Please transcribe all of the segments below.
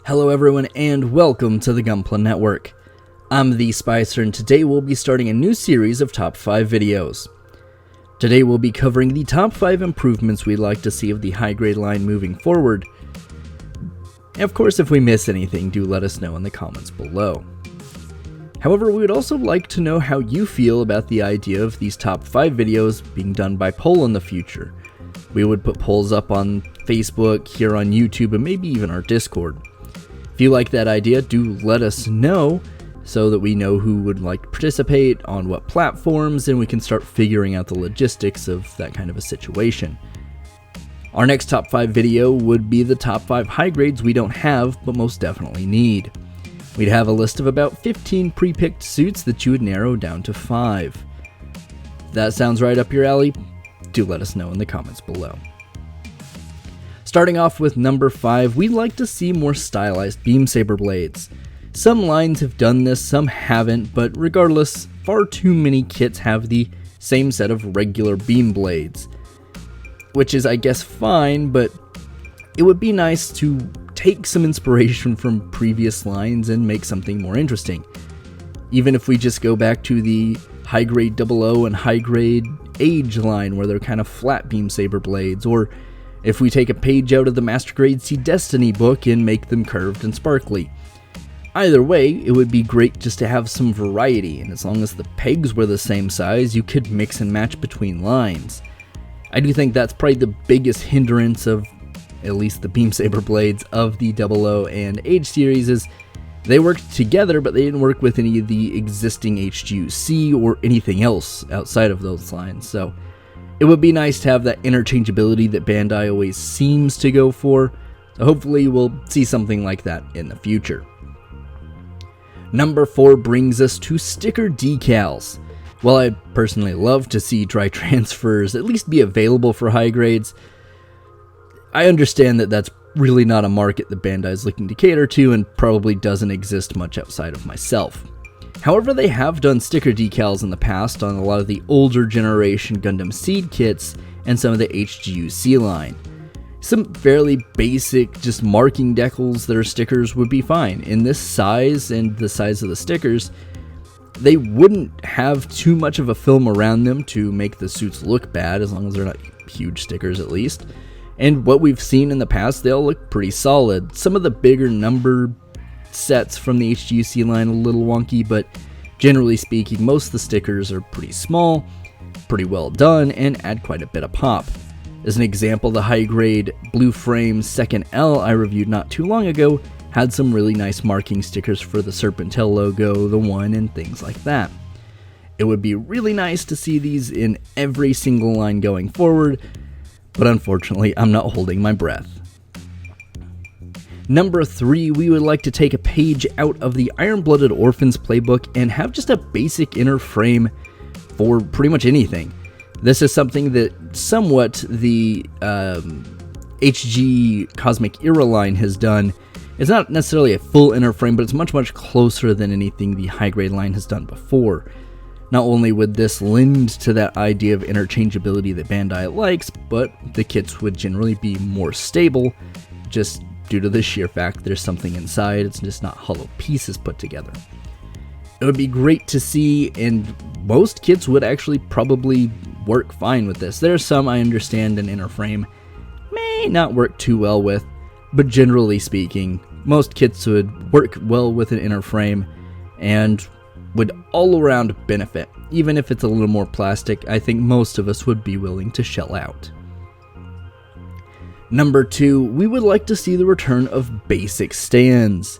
Hello everyone and welcome to the Gunpla Network. I'm the Spicer and today we'll be starting a new series of top 5 videos. Today we'll be covering the top 5 improvements we'd like to see of the high grade line moving forward. And of course, if we miss anything, do let us know in the comments below. However, we would also like to know how you feel about the idea of these top 5 videos being done by poll in the future. We would put polls up on Facebook, here on YouTube, and maybe even our Discord. If you like that idea, do let us know so that we know who would like to participate, on what platforms, and we can start figuring out the logistics of that kind of a situation. Our next top 5 video would be the top 5 high grades we don't have, but most definitely need. We'd have a list of about 15 pre-picked suits that you would narrow down to 5. If that sounds right up your alley, do let us know in the comments below. Starting off with number 5, we'd like to see more stylized beam saber blades. Some lines have done this, some haven't, but regardless, far too many kits have the same set of regular beam blades. Which is, I guess, fine, but it would be nice to take some inspiration from previous lines and make something more interesting. Even if we just go back to the high grade 00 and high grade Age line where they're kind of flat beam saber blades, or if we take a page out of the Master Grade C Destiny book and make them curved and sparkly. Either way, it would be great just to have some variety, and as long as the pegs were the same size, you could mix and match between lines. I do think that's probably the biggest hindrance of at least the beam saber blades of the 00 and Age series is they worked together, but they didn't work with any of the existing HGUC or anything else outside of those lines, so it would be nice to have that interchangeability that Bandai always seems to go for, so hopefully we'll see something like that in the future. Number 4 brings us to sticker decals. While I'd personally love to see dry transfers at least be available for high grades, I understand that that's really not a market that Bandai is looking to cater to and probably doesn't exist much outside of myself. However, they have done sticker decals in the past on a lot of the older generation Gundam Seed kits and some of the HGUC line. Some fairly basic, just marking decals that are stickers would be fine. In this size and the size of the stickers, they wouldn't have too much of a film around them to make the suits look bad, as long as they're not huge stickers at least. And what we've seen in the past, they all look pretty solid. Some of the bigger number sets from the HGUC line a little wonky, but generally speaking, most of the stickers are pretty small, pretty well done, and add quite a bit of pop. As an example, the high grade Blue Frame 2nd L I reviewed not too long ago had some really nice marking stickers for the Serpentel logo, the 1, and things like that. It would be really nice to see these in every single line going forward, but unfortunately I'm not holding my breath. Number 3, we would like to take a page out of the Iron-Blooded Orphans playbook and have just a basic inner frame for pretty much anything. This is something that somewhat the HG Cosmic Era line has done. It's not necessarily a full inner frame, but it's much, much closer than anything the high grade line has done before. Not only would this lend to that idea of interchangeability that Bandai likes, but the kits would generally be more stable, just due to the sheer fact there's something inside, it's just not hollow pieces put together. It would be great to see, and most kits would actually probably work fine with this. There are some I understand an inner frame may not work too well with, but generally speaking, most kits would work well with an inner frame and would all around benefit. Even if it's a little more plastic, I think most of us would be willing to shell out. Number 2, we would like to see the return of basic stands.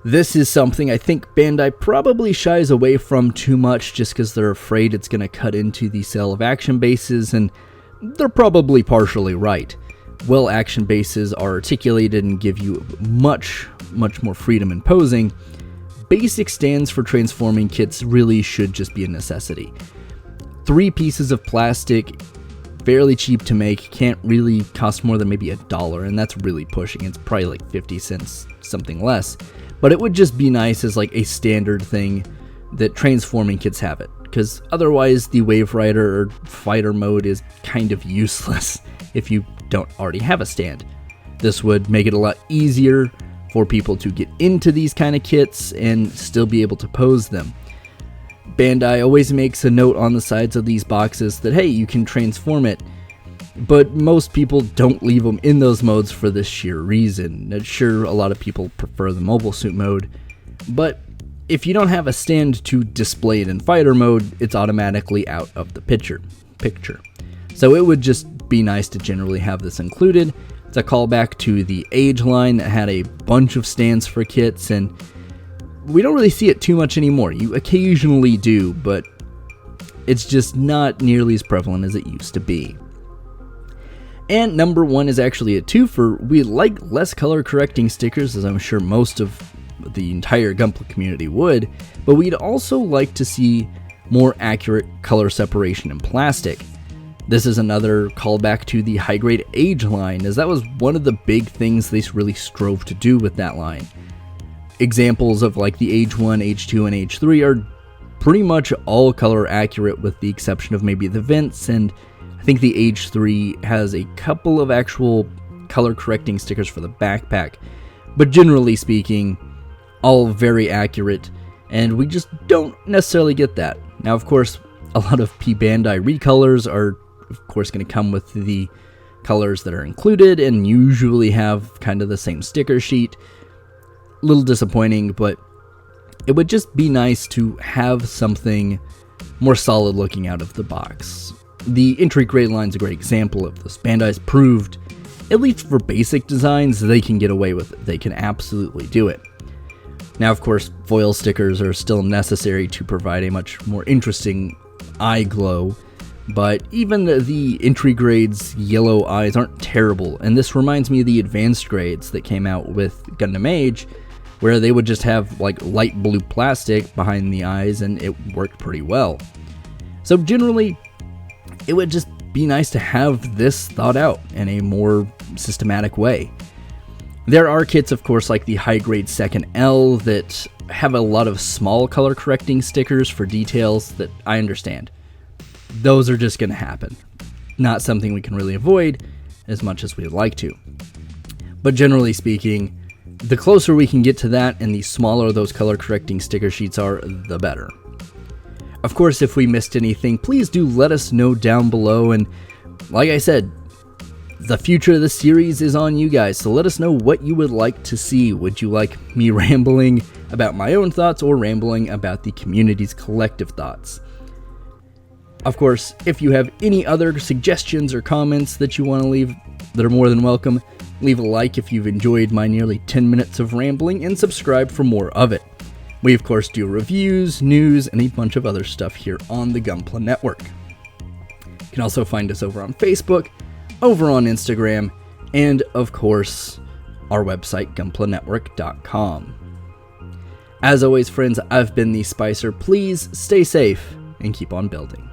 This is something I think Bandai probably shies away from too much just because they're afraid it's going to cut into the sale of action bases, and they're probably partially right. Well, action bases are articulated and give you much more freedom in posing. Basic stands for transforming kits really should just be a necessity. 3 pieces of plastic, fairly cheap to make, can't really cost more than maybe $1, and that's really pushing. It's probably like 50 cents, something less. But it would just be nice as like a standard thing that transforming kits have it, because otherwise the Wave Rider or fighter mode is kind of useless if you don't already have a stand. This would make it a lot easier for people to get into these kind of kits and still be able to pose them. Bandai always makes a note on the sides of these boxes that, hey, you can transform it, but most people don't leave them in those modes for this sheer reason. Sure, a lot of people prefer the mobile suit mode, but if you don't have a stand to display it in fighter mode, it's automatically out of the picture. So it would just be nice to generally have this included. It's a callback to the Age line that had a bunch of stands for kits, and we don't really see it too much anymore. You occasionally do, but it's just not nearly as prevalent as it used to be. And number 1 is actually a twofer. We like less color correcting stickers, as I'm sure most of the entire Gunpla community would, but we'd also like to see more accurate color separation in plastic. This is another callback to the high-grade Age line, as that was one of the big things they really strove to do with that line. Examples of like the Age 1, Age 2, and Age 3 are pretty much all color accurate with the exception of maybe the vents, and I think the Age 3 has a couple of actual color correcting stickers for the backpack, but generally speaking, all very accurate, and we just don't necessarily get that. Now, of course, a lot of P Bandai recolors are, of course, going to come with the colors that are included and usually have kind of the same sticker sheet. A little disappointing, but it would just be nice to have something more solid looking out of the box. The entry grade line is a great example of this. Bandai's proved, at least for basic designs, they can get away with it. They can absolutely do it. Now, of course, foil stickers are still necessary to provide a much more interesting eye glow, but even the entry grades yellow eyes aren't terrible, and this reminds me of the advanced grades that came out with Gundam Age, where they would just have like light blue plastic behind the eyes and it worked pretty well. So generally, it would just be nice to have this thought out in a more systematic way. There are kits, of course, like the high-grade Second L that have a lot of small color correcting stickers for details that I understand. Those are just going to happen. Not something we can really avoid as much as we'd like to. But generally speaking, the closer we can get to that and the smaller those color correcting sticker sheets are, the better. Of course, if we missed anything, please do let us know down below, and like I said, the future of the series is on you guys, so let us know what you would like to see. Would you like me rambling about my own thoughts or rambling about the community's collective thoughts? Of course, if you have any other suggestions or comments that you want to leave, that are more than welcome. Leave a like if you've enjoyed my nearly 10 minutes of rambling, and subscribe for more of it. We of course do reviews, news, and a bunch of other stuff here on the Gunpla Network. You can also find us over on Facebook, over on Instagram, and of course, our website, gunplanetwork.com. As always, friends, I've been the Spicer. Please stay safe and keep on building.